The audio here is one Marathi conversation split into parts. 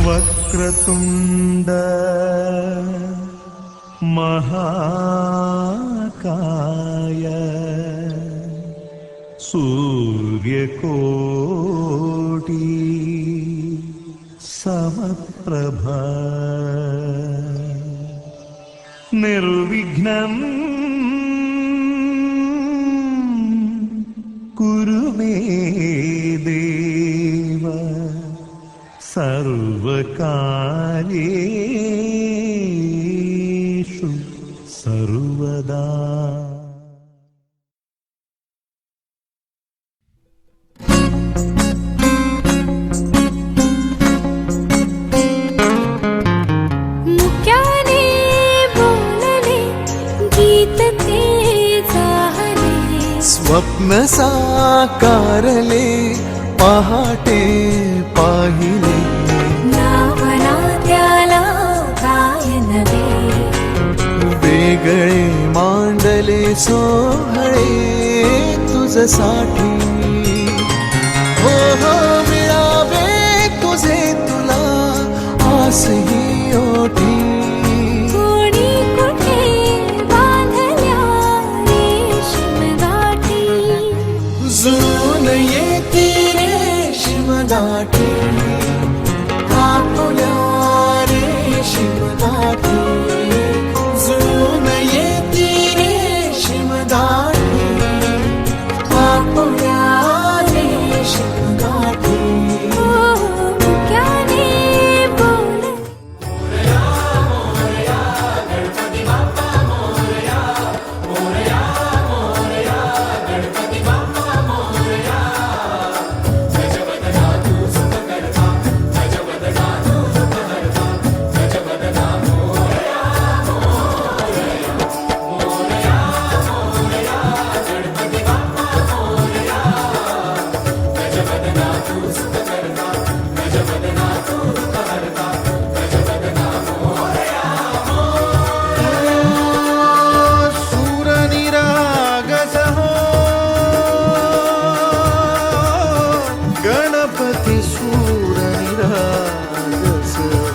वक्रतुंड महाकाय सूर्यकोटि समप्रभा निर्विघ्नं कुरु मे देव सर्वकार्येषु सर्वदा। मुक्याने बोलले गीत ते जाहले, स्वप्न साकारले पहाटे पाहिले, नावना त्याला काय नवे, वेगळे मांडले सोहळे तुझसाठी। हो हो मिळावे तुझे तुला आसही ओठी, कोणी कुठे बांधल्या रेशीम गाठी, जुळून येती रेशीम गाठी, आपुल्या रेशीम गाठी, जुळून येती रेशीम गाठी, आपुल्या रेशीम गाठी। ओ मुक्याने बोलले सूरनिरागस हो गणपती सूरनिरागस हो।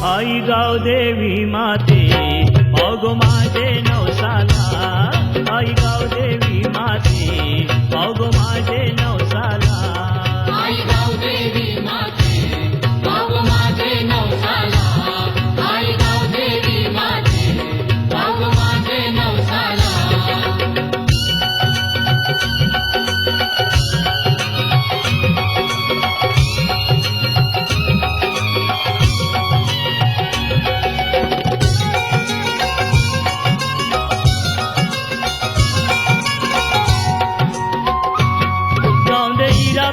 आई गाव देवी माते अगो माझे नवसाला, आई गाव देवी माते अगो माझे नवसाला, आई गाव देवी माते बाब माझे नवसाला, आई गाव देवी माते बाब माझे नवसाला।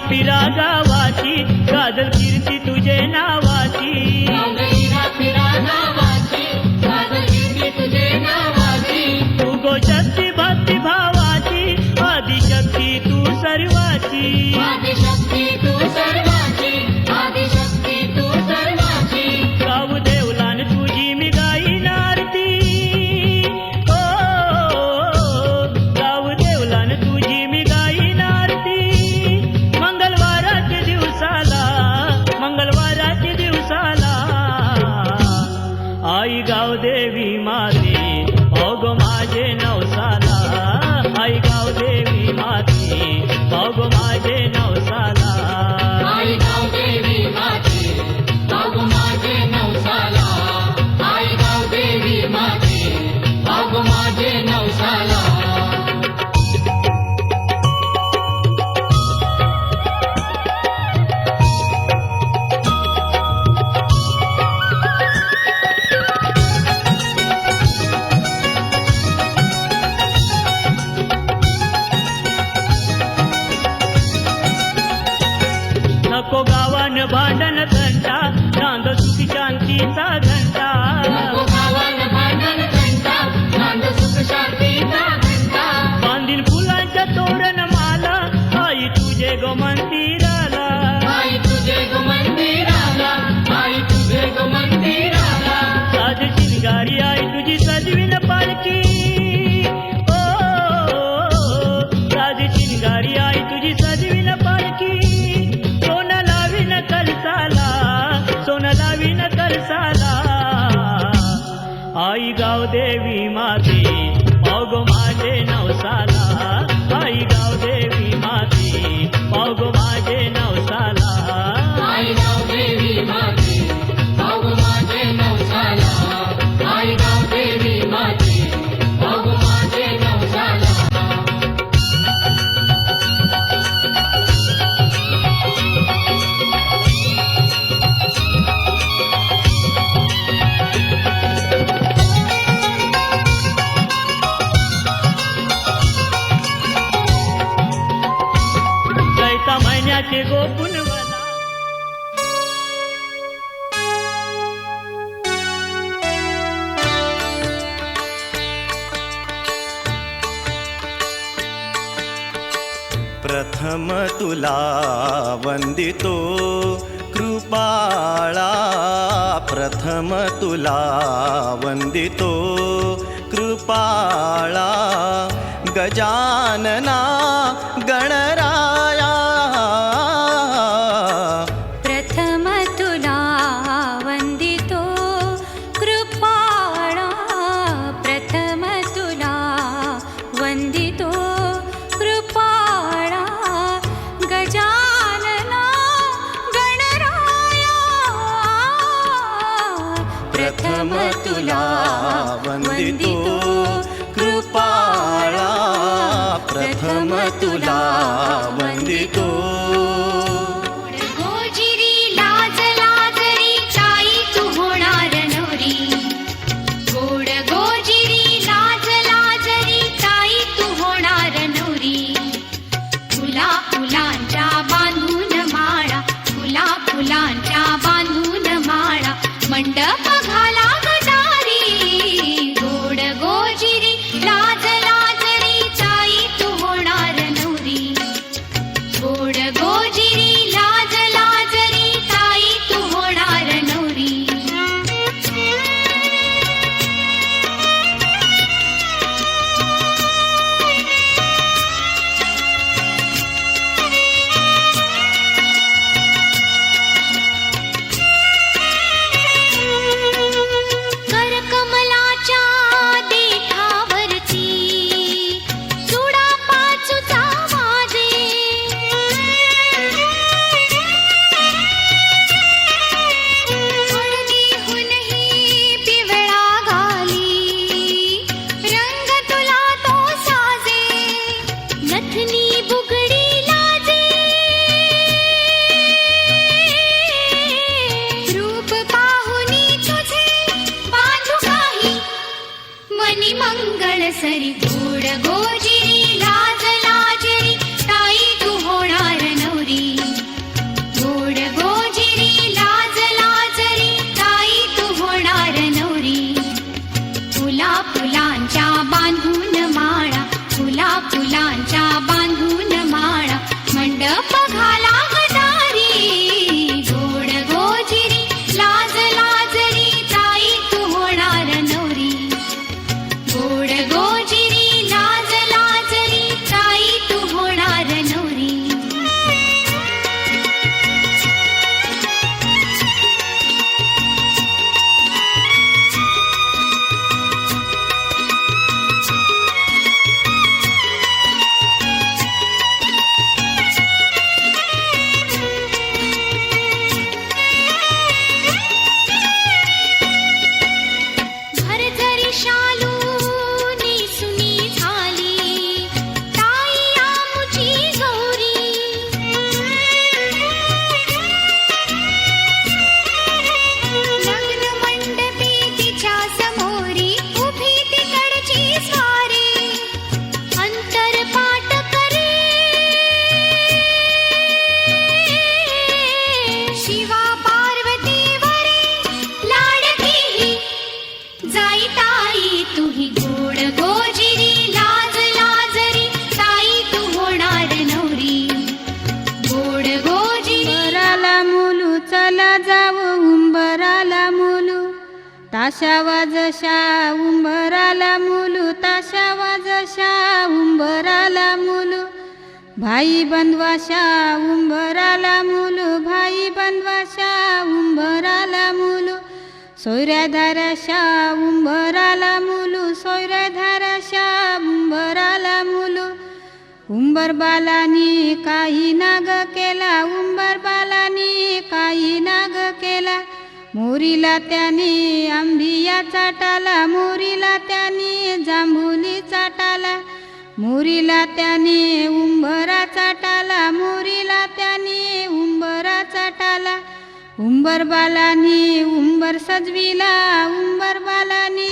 पिरा गावाची गाजल कीर्ती तुझे नावाची, गावदेवीरा फिरा नावाची गाजल कीर्ती तुझे नावाची, तू गो शक्ती भक्ती भावाची आदिशक्ती तू सर्वाची, आदिशक्ती तू सर्वाची, आदिशक्ती तू सर्वाची। गाव देवलान तुझी मी गाईन आरती, ओ गाव देवलान तुझी मी गाईन आरती, मंगळवाराच्या दिवसाला आई गाव देवी माते अगो माझे नवसाला, आई गाव देवी माते अगो माझे नवसाला, आई गाव देवी माते बाब माझे नवसाला, आई आई गावदेवी माते पावगो माझे नवसाला आई गावदेवी माते पावगो माझे नवसाला आई गावदेवी माते पाव माझे नवसाला आई गावदेवी माते पाव माझे नवसाला चैता महिन्याचे गोकुल मला प्रथम तुला वंदितो कृपाळा प्रथम तुला वंदितो कृपाळा गजानना गणराया प्रथम तुला वंदितो कृपाळा प्रथम तुला वंदितो कृपाळा गजानना गणराया प्रथम तुला वंदितो कृपाळा प्रथम तुला वंदितो गोजिरी लाज लाजरी चाई तू होणार नवरी गोड गोजिरी लाज लाजरी चाई तू होणार नवरी फुला फुलांच्या बांधून माळा फुला फुलांच्या बांधून माळा मंडप घाला गटारी गोड गोजिरी लाज लाजरी चाई तू होणार नवरी गोड गोजिरी लाज लाजरी ताई तू होणार नवरी करकमलाच्या देठावरती चुडा पाचूचा वाजे हळदीहूनही पिवळा घाली रंग तुला तो साजे नथनी बुगडी लाजे रूप पाहुनी तुझे बांधू काही मनी मंगळ सरी गोड गोजिरी लाज लाजरी ताई तू होणार नवरी गोड गोजिरी लाज लाजरी ताई तू होणार नवरी फुला फुलांच्या बांधून माळा फुला फुलांच्या बांधून माळा मंडप घाला गटारी गोड गोजिरी लाज लाजरी ताई तू होणार नवरी गोड गोजिरी लाज लाजरी ताई तू होणार नवरी भरजरी शालू नेसुनी झाली ताई आमुची गौरी लग्न मंडपी तिच्या समोरी उभी तिकडची स्वारी अंतरपाट करे शिवा पार्वती वरे लाडकी जाई ताई तुही गोड गोजिरी लाज लाजरी ताई तू होणार नवरी गोड गोजिरी उंबराला मुलू चला जाऊ उंबराला मुलू ताशा वाजशा उंबराला मुलू ताशा वाजशा उंबराला मुलू भाई बंधवाशा उंबराला मुलू भाई बंधवाशा उंबराला मुलू सोयऱ्या धाराशा उंबराला मुलू सोयऱ्या धाराशा उंबराला मुलू उंबर बालानी काही नाग केला उंबर बालानी काही नाग केला मोरीला त्याने आंबिया चाटाला मोरीला त्याने जांभुली चाटाला मोरीला त्याने उंबरा चाटाला मोरीला त्याने उंबरा चाटाला उंबर बालानी उंबर सजविला उंबर बालानी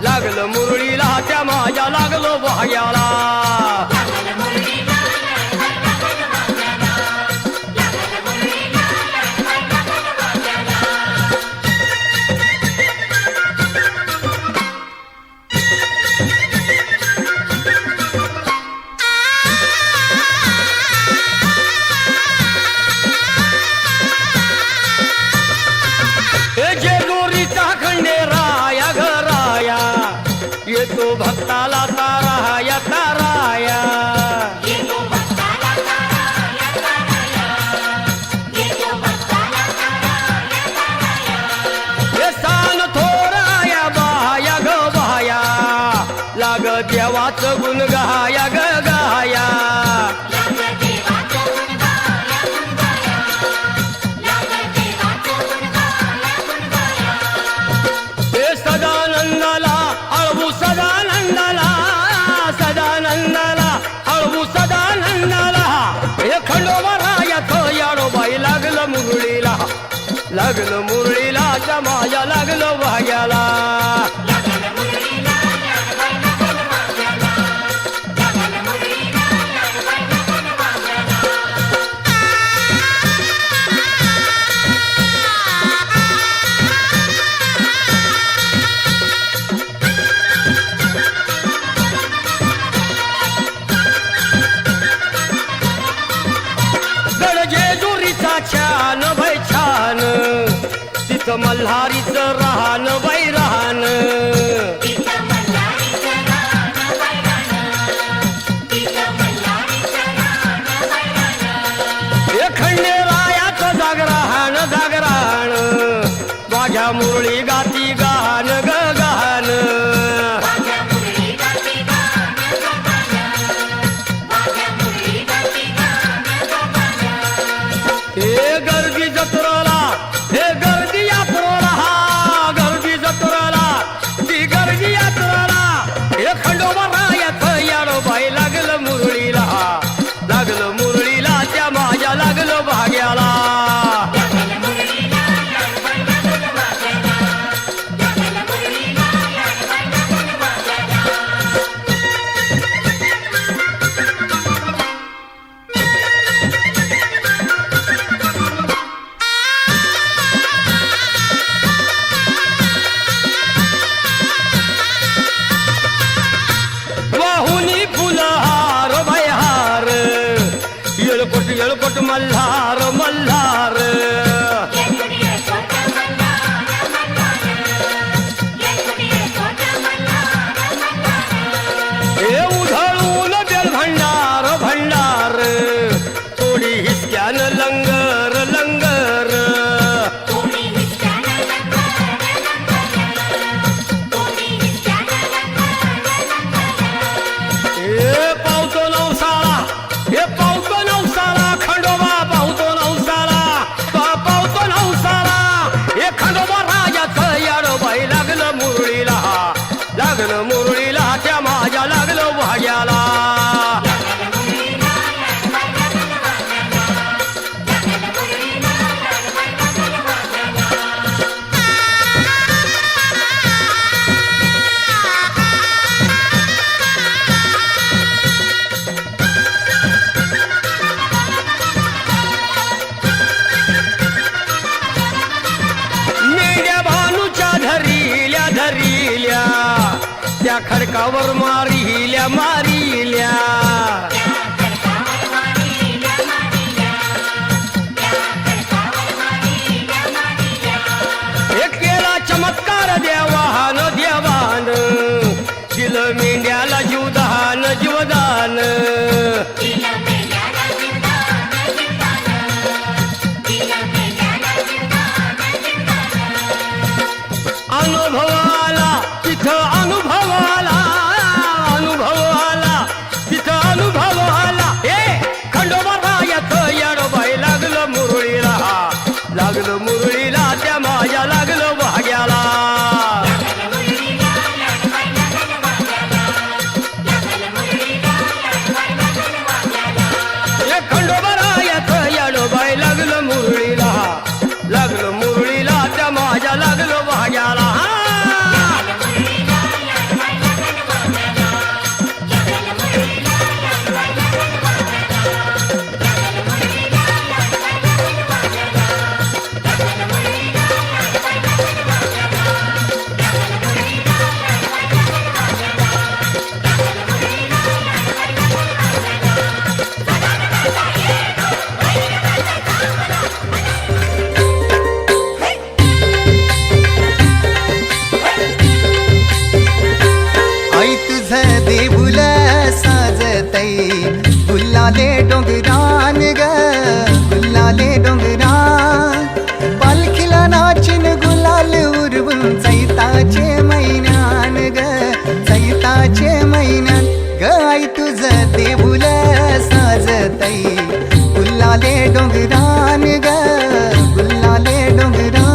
लागलं मुरळीला त्या माझ्या लागलो भाग्याला येतो भक्ताला ताराया ताराया हे सान थोराया बाया ग बाया लाग देवाचं गुण गाया ग गाया हे सदानंदाला अळवू सदानंदाला सदानंदाला अळवू सदानंदाला हे खंडोबारायाचं याडोबाई लागलं मुरळीला लागलं मुरळीला माझ्या लागलं भाग्याला तिथं मल्हारीचं राहण बाई राहण हे खंडेरायाचं जागरण जागरण माझ्या मुरळी गाती गान ग गान हे गर्दी जत्रेला हे गर्दी यात्रेला हा गर्दी जत्रेला ती गर्दी यात्रेला हे खंडोबा रायाचं याडो बाई लागलं मुरळीला लागलं मुरळीला त्या माझ्या लागलं भाग्याला वाहुनी फुलहार भयहार येळकोट मल्हार मल्हार हे उधळून बेल भंडार भंडार थोडी हिसक्यान लंगर लंगर हे पावतो नवसाला हे पावतो नवसाला खंडोबा पावतो नवसाला पावतो नवसाला हे खंडोबा राजाचं याडो बाई लागलं मुरळीला लागलं मुरळीला त्या माझ्या लागलं भाग्याला मेंढ्या भानूच्या धरिल्या धरिल्या त्या खडकावर मारिल्या मारिल्या हे केला चमत्कार देवान देवान दिलं मेंढ्याला जीवदान जीवदान अनुभव आला तिथं अनुभव आला अनुभव आला तिथं अनुभव आला हे खंडोबा रायाचं याडो बाई लागलं मुरळीला लागलं मुरळीला त्या माझ्या लागलं भाग्याला हे खंडोबा रायाचं याडो बाई लागलं मुरळीला लागलं मुरळीला त्या माझ्या लागलं भाग्याला आई तुझं देऊल साजतई गुल्लाले डोंगरान ग गुल्लाले डोंगरान पालखीला नाचिन गुलाल उरवून चैताचे महिन्यान ग चैताचे महिन्यान ग आई तुझं देऊल साजतई गुल्लाले डोंगरान ग गुल्लाले डोंगरान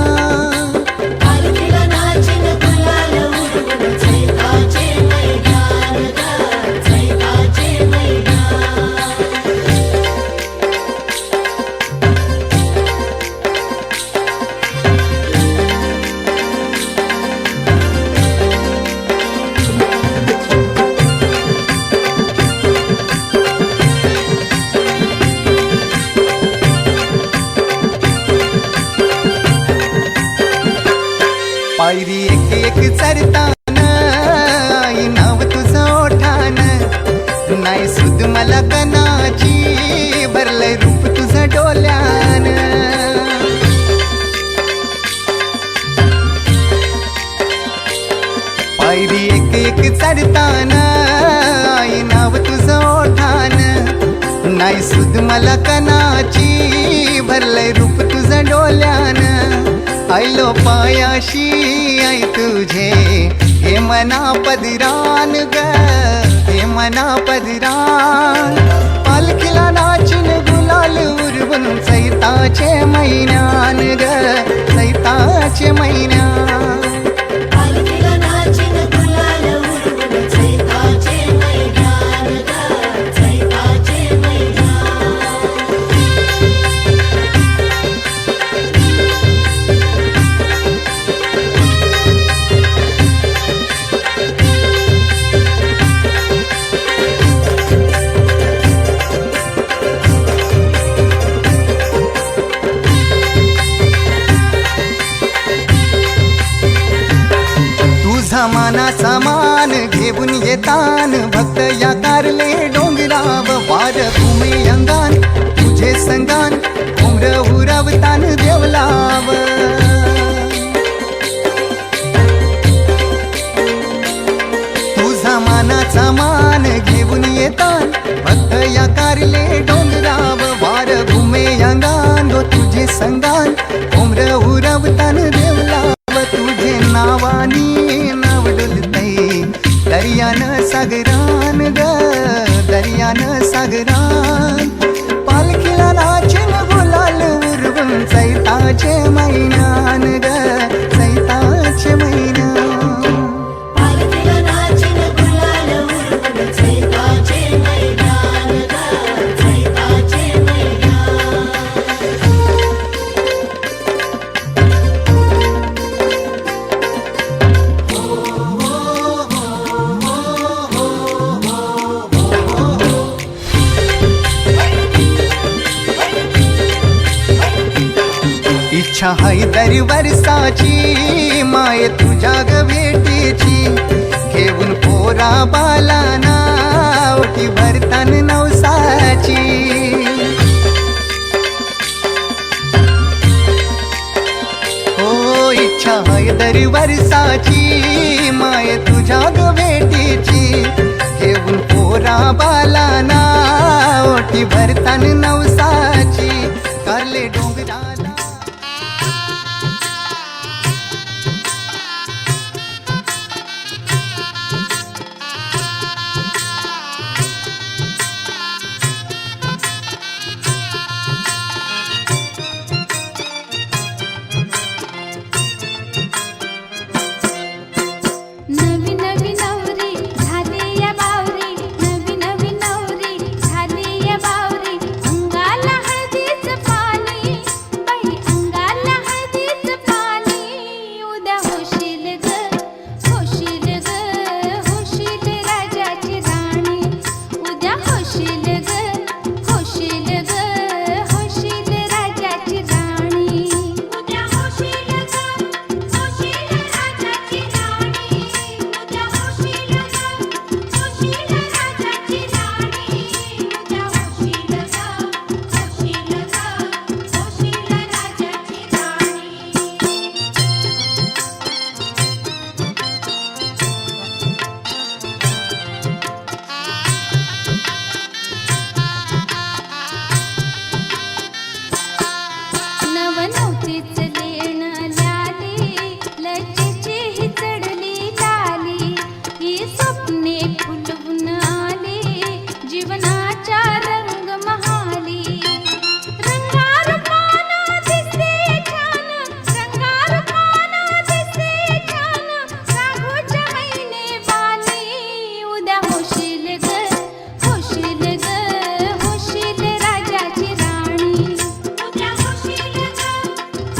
नाही सुद मला कनाची भरलंय रूप तुझं डोल्यानं आयलो पायाशी आई तुझे हे मना पदरान ग हे मना पदरान पालखीला नाचून गुलाल उरवून चैताचे महिन्यान ग चैताचे महिन्यान पालखीला नाचून गुलाल उडवून चैताचे मैदान ग चैताचे मैदान तुझा मानाचा मान घेऊन येतान भक्त या कारले डोंगराव वार भूमी अंगान तुझे संगान उमर उरवतान देवलाव तुझा मानाचा मान घेऊन येतान भक्त या कारले डोंगराव वार भूमी अंगान गो तुझे संगान उमर उरवतान देवलाव तुझे नावानी नाव डुलतय दर्यान सागरान ग दर्यान सागरान पालखीला नाचून गुलाल उरवून चैताचे महिन्यान ग चैताचे महिन्यान पालखीला नाचून गुलाल उडवून चैताचे मैदान ग चैताचे मैदान इच्छा हाय दर वर्षाची माय तुझ्या ग भेटीची घेऊन पोरा बालाना ओटी भरतान नवसाची हो इच्छा हाय दर वर्षाची माय तुझ्या ग भेटीची घेऊन पोरा बालाना ओटी भरतान नवसाची कारले डोंगराला नवी नवी नवरी झाली या बावरी नवी नवी नवरी झाली या बावरी अंगाला हळदीच पाणी बाई अंगाला हळदीच पाणी उद्या होशील ग होशील राजाची राणी उद्या होशील ग होशील राजाची राणी उद्या होशील ग होशील राजाची राणी उद्या होशील ग होशील राजाची राणी उद्या होशील ग होशील राजाची राणी नवनवतीच लेण ल्याली लज्जेची ही चढली लाली ही स्वप्ने फुलवून आली जीवनाच्या रंग महाली रंगारूपानं दिसते छान रंगारूपानं दिसते छान राघोच्या महिने वाली उद्या होशील ग होशील राजाची राणी उद्या होशील ग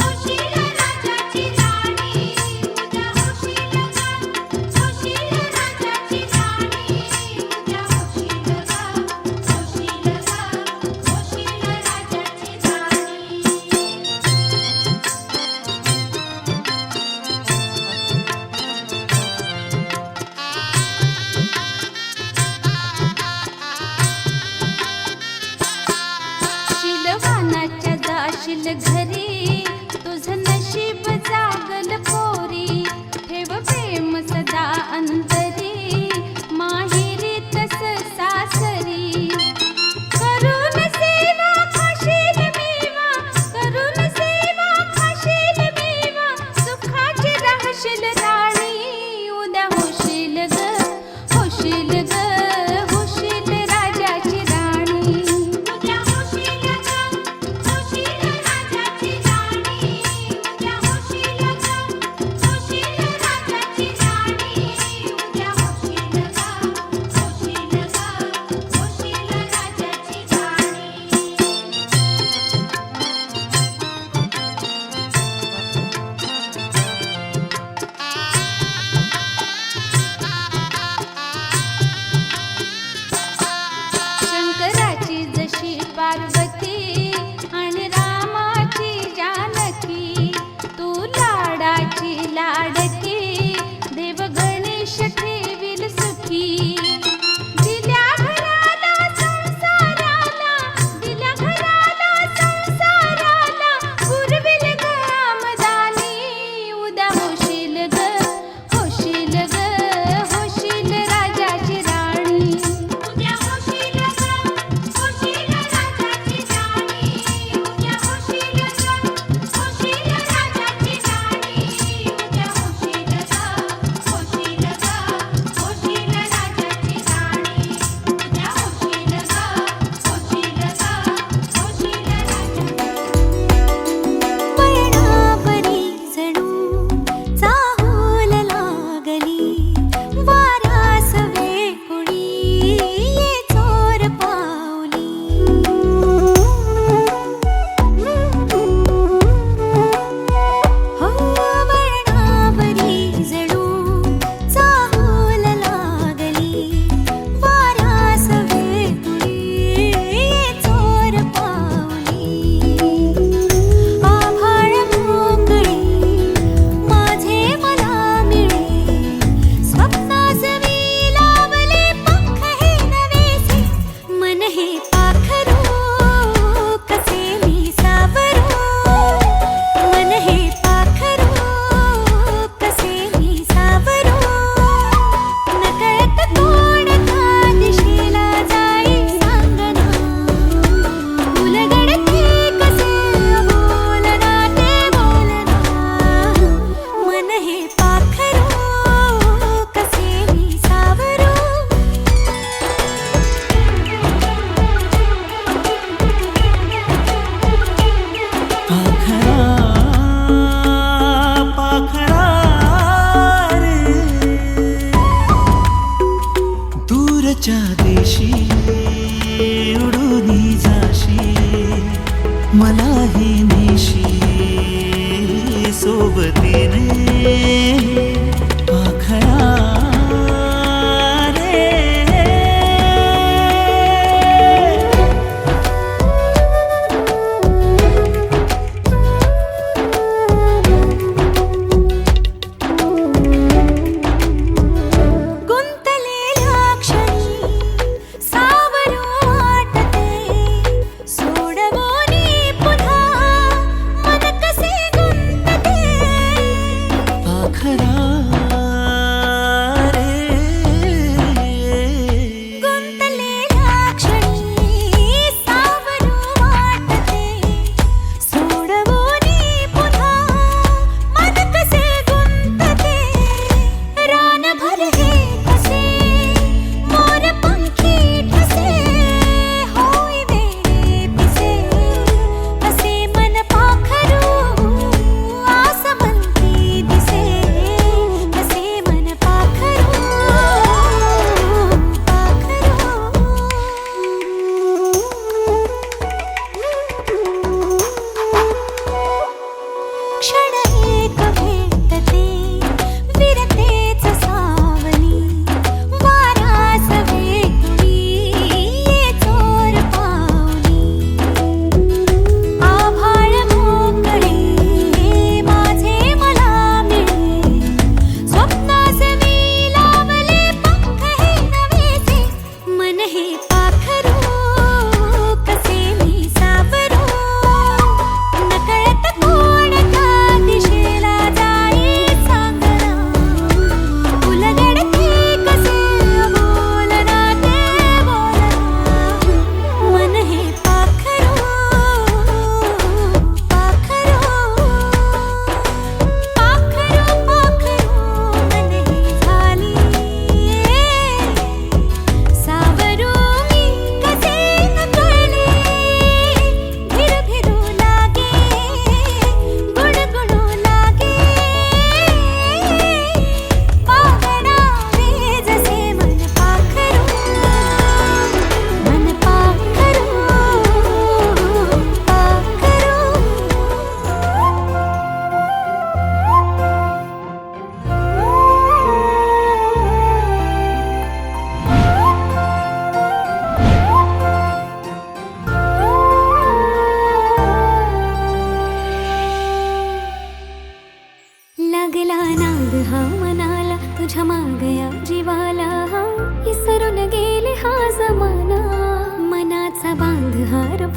होशील राजाची राणी उद्या होशील ग होशील राजाची राणी उद्या होशील ग होशील राजाची राणी शिलवानाच्या जाशील घरी तुझं नशीब जागल पोरी ठेव प्रेम सदा अंतरी माहेरी तस सासरी करून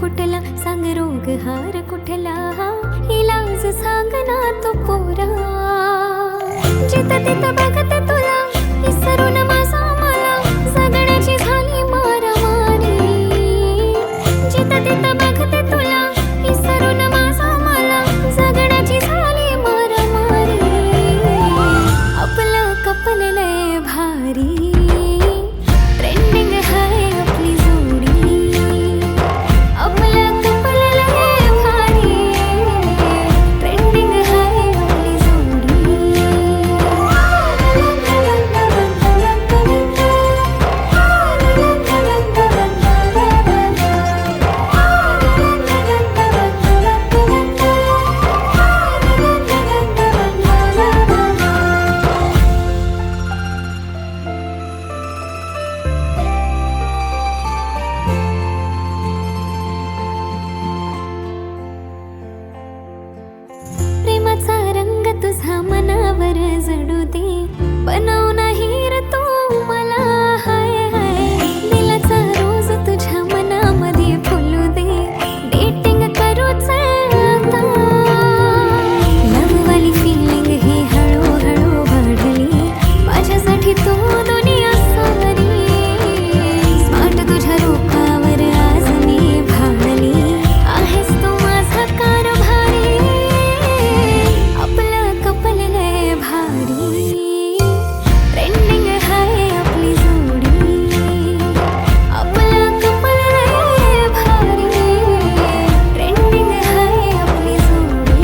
फुटला सांग रोग हार कुठला इलाज सांग ना तो पोरा जिथं तिथं बघते तुला विसरून माझा मला जगण्याची झाली मारामारी जिथं तिथं बघते तुला विसरून माझा मला जगण्याची झाली मारामारी आपलं कपल लय भारी ट्रेंडिंग हाय आपली जोडी आपलं कपल लय भारी ट्रेंडिंग हाय आपली प्रेमाचा रंग तुझा मनावर जडू दे बनव नाही रे तू मला हाय हाय दिलाचा रोज तुझ्या मनामध्ये फुलू दे डेटिंग करूच आता लववाली फिलिंग ही हळूहळू वाढली माझ्यासाठी तू दुनिया सारी स्मार्ट तुझ्या रूपावर आज मी भाळली आहेस तू माझा कारभारी आपलं कपल लय भारी ट्रेंडिंग हाय आपली जोडी आपलं कपल लय भारी ट्रेंडिंग हाय आपली जोडी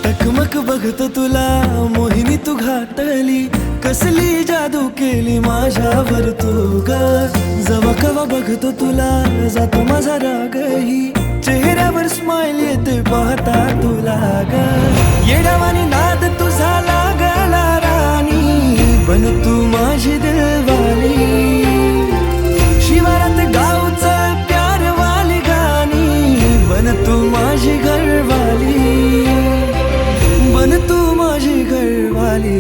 टकमक बघतो तुला मोहिनी तू घातली कसली जादू केली माझ्यावर तू ग जवा कवा बघतो तुला जातो माझा रागही चेहऱ्यावर स्माइल येते पाहता तुला ग येडावानी नाद तुझा लागला राणी बन तू माझी दिलवाली शिवारात गावचं प्यारवाली गाणी बन तू माझी घरवाली बन तू माझी घरवाली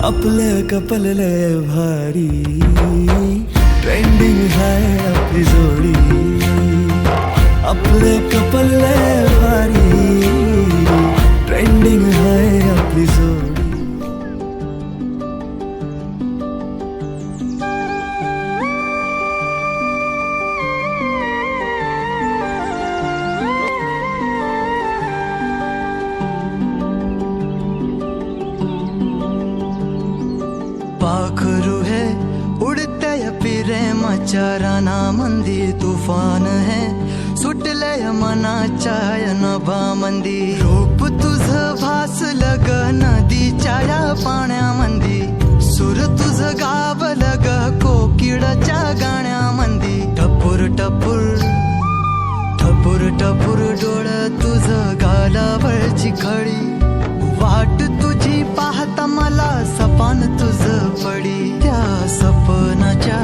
आपलं कपल लय भारी ट्रेंडिंग हाय आपली जोडी आपलं कपल लय भारी ट्रेंडिंग हाय आपली जोडी पाखरू है उड़ते प्रेमाच्या रानामंदी तुफान है सुटलय मनाच्या नभा मंदी रूप तुझं भासलं ग नदीच्या या पाण्यामंदी सुर तुझं गावलं ग कोकिळाच्या गाण्यामंदी टपूर टपूर टपूर टपूर डोळ तुझं गालावरची खडी वाट तुझी पाहता मला सपान तुझं पडी त्या सपनाच्या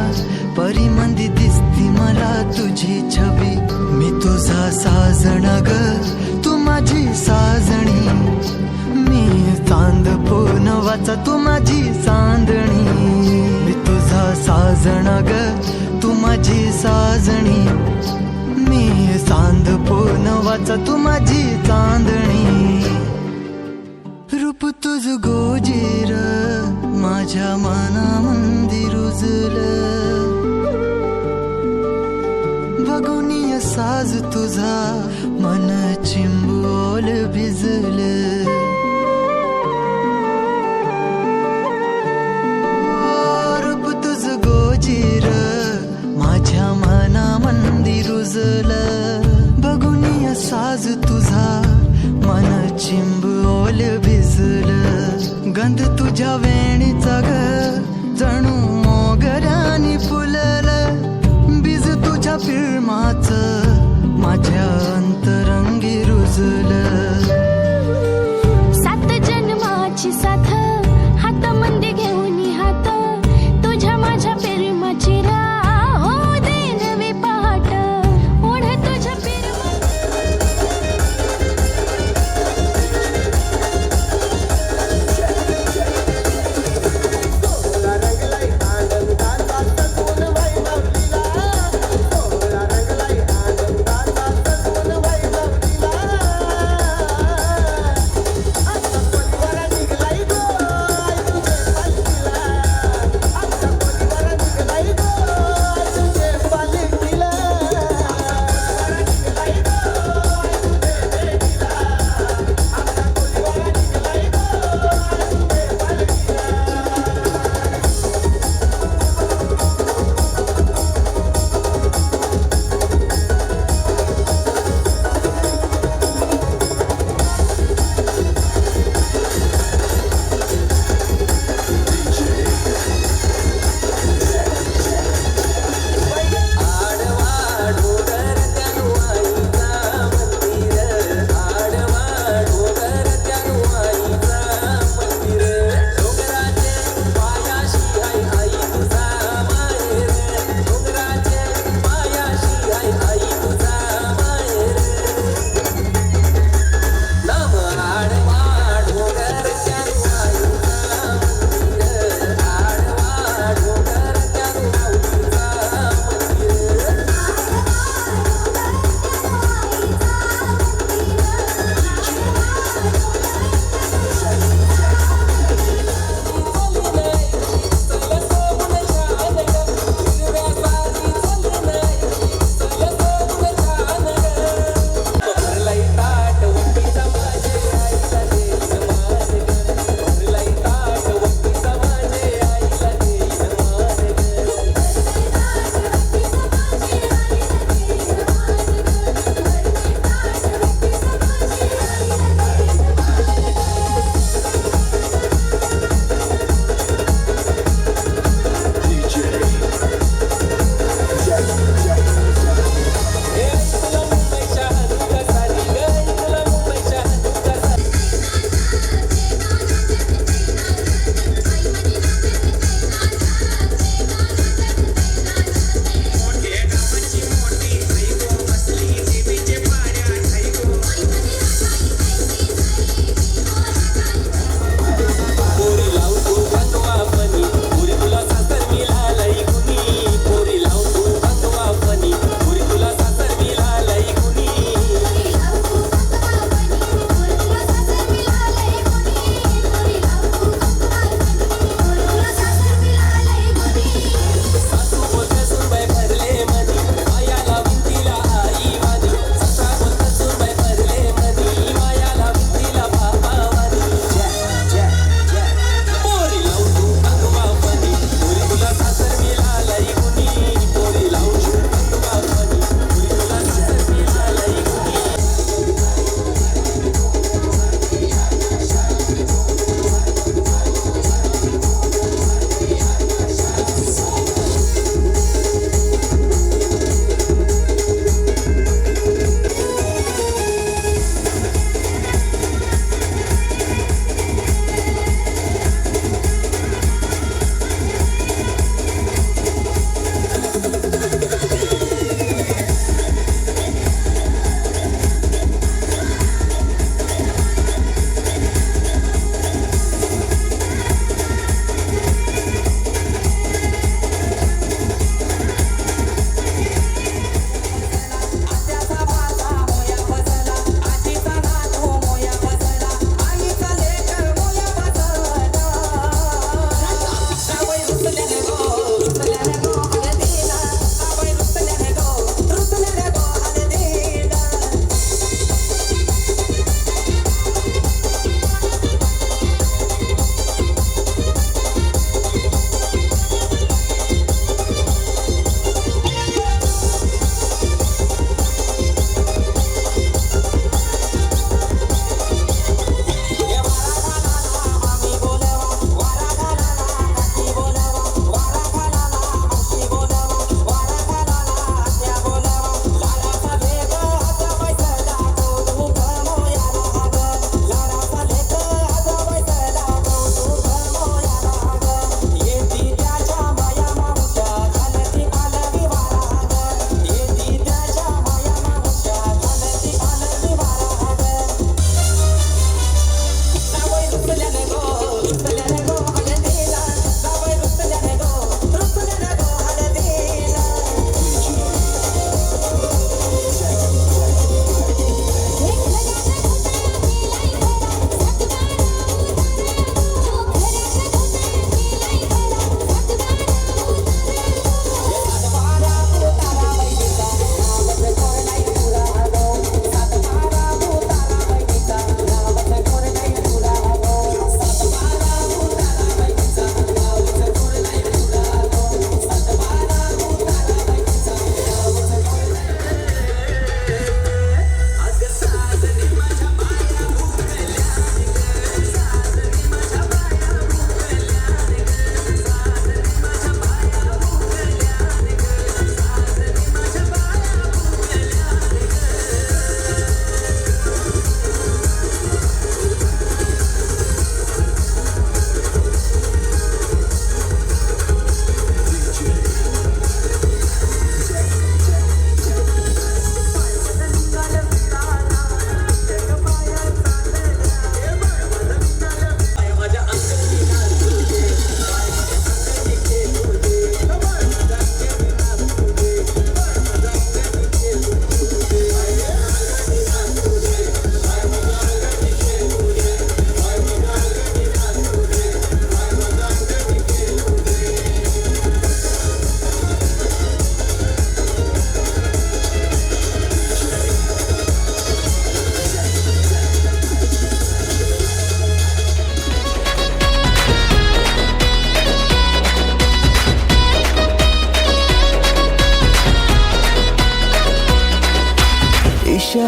परिमंदी दिसती मला तुझी छबी मी तुझा साजणा ग तू माझी साजणी मी चांद पोनवाचा तू माझी चांदणी मी तुझा साजणा ग तू माझी साजणी मी चांद पोनवाचा तू माझी चांदणी रूप तुझ गोजीर माझ्या मनामंदी रुजलं बघुनी साज तुझा मन चिंबोल भिजलं रूप तुझ गोजीर माझ्या मनामंदी रुजलं बघुनी साज तुझा मन चिंबोल भिजलं गंध तुझ्या वेणीचा ग जणू मोगऱ्यानी फुललं बीज तुझ्या पिळमाचं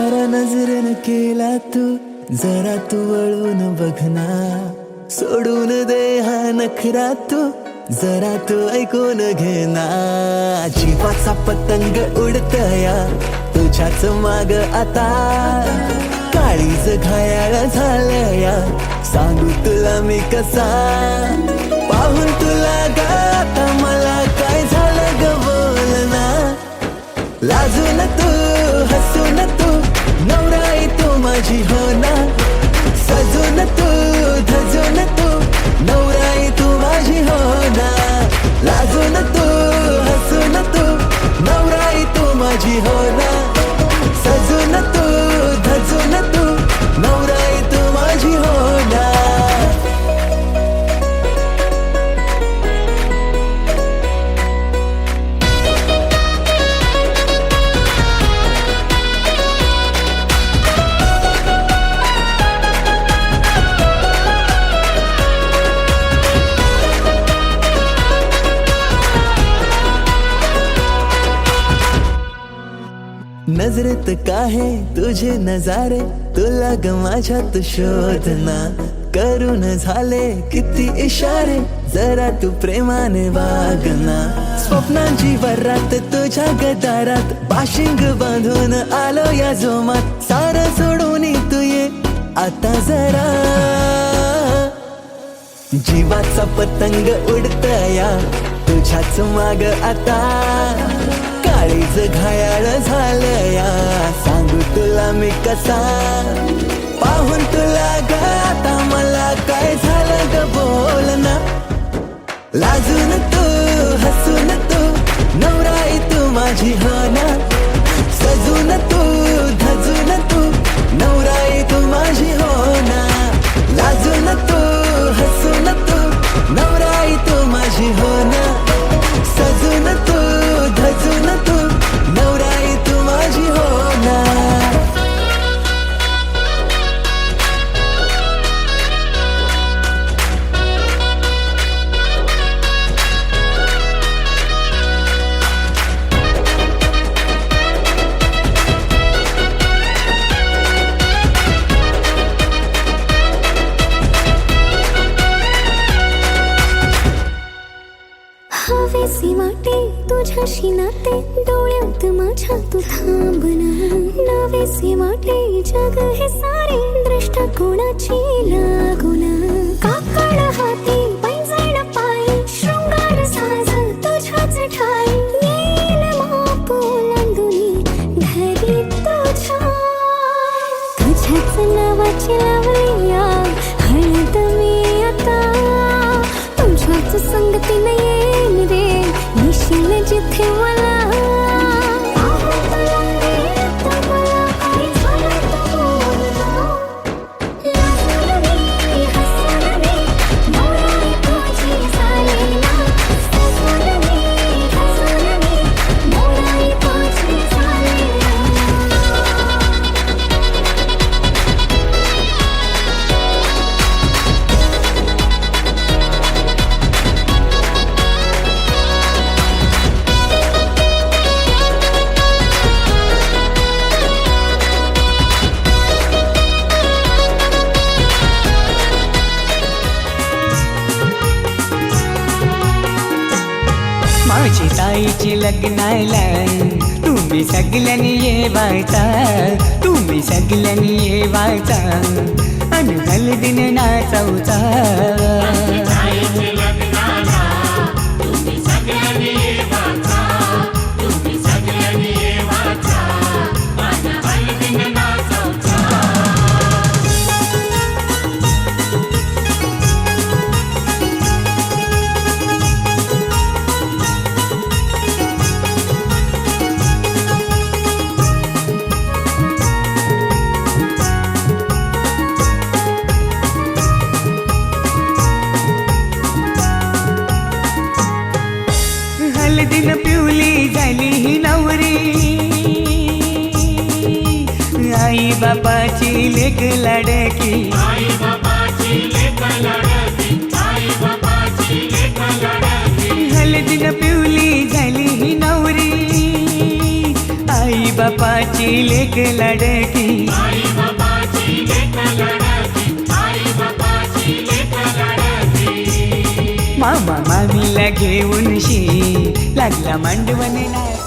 इशारा नजरेनं केला तू जरा तू वळून बघना सोडून दे हा नखरा तू जरा तू ऐकून घेना जीवाचा पतंग उडतया तुझ्याच माग आता काळीज घायाळ झालया सांगू तुला मी कसा पाहून तुला ग आता मला काय झालं ग बोल ना लाजून तू हसून तू नवराई तू माझी हो ना सजून तू धजून तू नवराई तू माझी हो ना लाजून तू हसून तू नवराई तू माझी हो ना सजून तू धजून तू नवराई तू माझी हो ना नजरेत काहे तुझे नजारे तुला ग माझ्यात शोधना करून झाले किती इशारे जरा तू प्रेमाने वागना स्वप्नांची वरात तुझ्या गदारात बाशिंग बांधून आलो या जोमात सारं सोडून तू ये आता जरा जीवाचा पतंग उडतया तुझ्याच माग आता काळीज घायाळ झालया सांगू तुला मी कसा पाहून तुला ग आता मला काय झालं ग बोल ना लाजून तू हसून तू नवराई तू माझी हो ना सजून तू धजून तू नवराई तू माझी हो ना लाजून तू हसून तू नवराई तू माझी हो ना सजून तू धजून तू नवराई तू माझी हो ना हवेसी वाटे तुझ्याशी नाते डोळ्यात माझ्या तू थांबना नवेसी वाटे जग हे सारे दृष्टिकोनाची लागुना काकड हाती पैंजण पायी शृंगार साज तुझ्याच ठाई येईल माप ओलांडुनी घरी तुझ्याच नावाची लावली आग हळद मी आता तुझ्याच संगतीने येईन रे निशील जिथे मला माझी ताईची लग्नाला तुम्ही सगळ्यांनी येवायचा तुम्ही सगळ्यांनी येवायचा आणि हळदीने नाचवचा हळदीनं पिवली झाली ही नवरी आई बापाची लेक लाडकी हळदीनं पिवली झाली ही नवरी आई बापाची लेक लाडकी आई बाबाची लेक लाडकी आई बाबाची लेक लाडकी मामा मामीला घेऊन शी लागला मांडवण नाच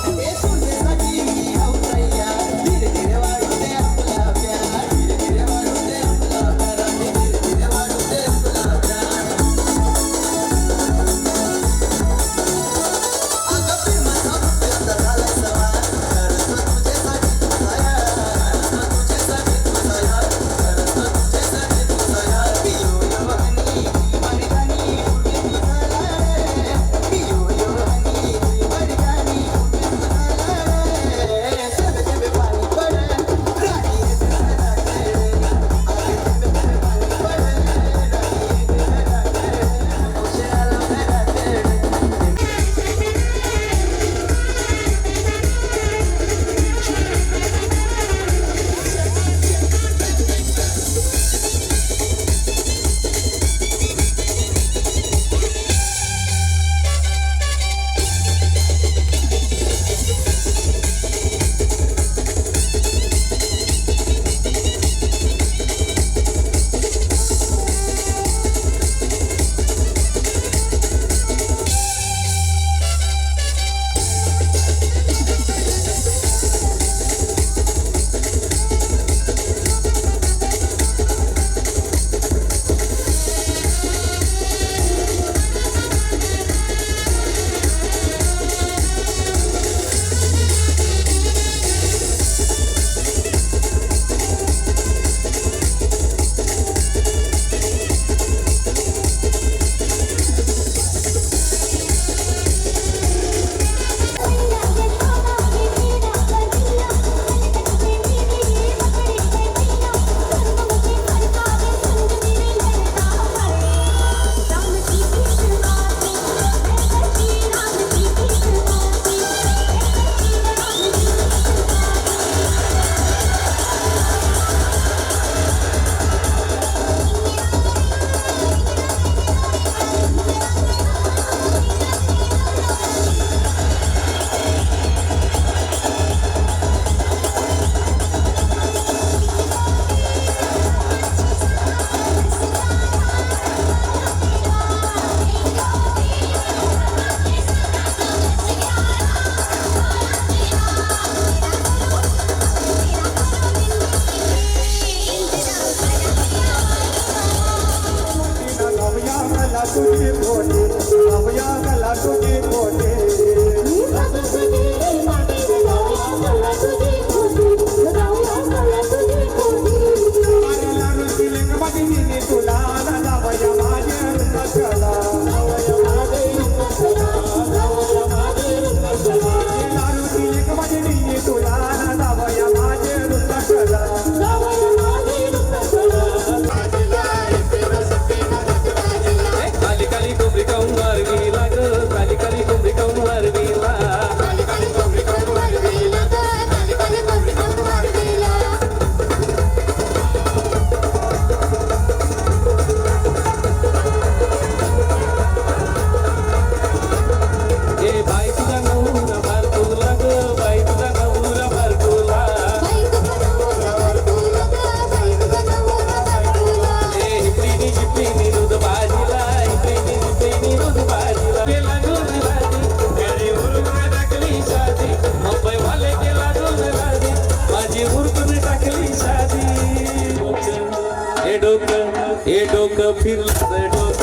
डोकं फिरलं